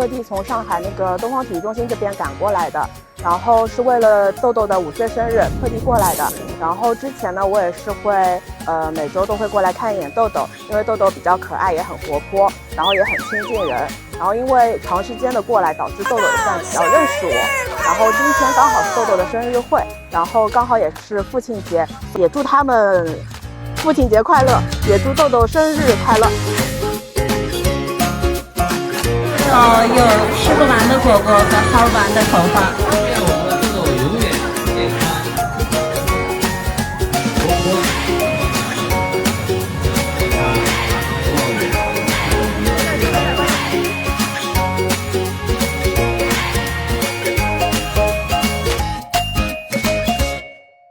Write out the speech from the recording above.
特地从上海那个东方体育中心这边赶过来的，然后是为了豆豆的5岁生日特地过来的。然后之前呢，我也是会每周都会过来看一眼豆豆，因为豆豆比较可爱，也很活泼，然后也很亲近人。然后因为长时间的过来，导致豆豆也算比较认识我。然后今天刚好是豆豆的生日会，然后刚好也是父亲节，也祝他们父亲节快乐，也祝豆豆生日快乐。有吃不完的果果和薅不完的头发。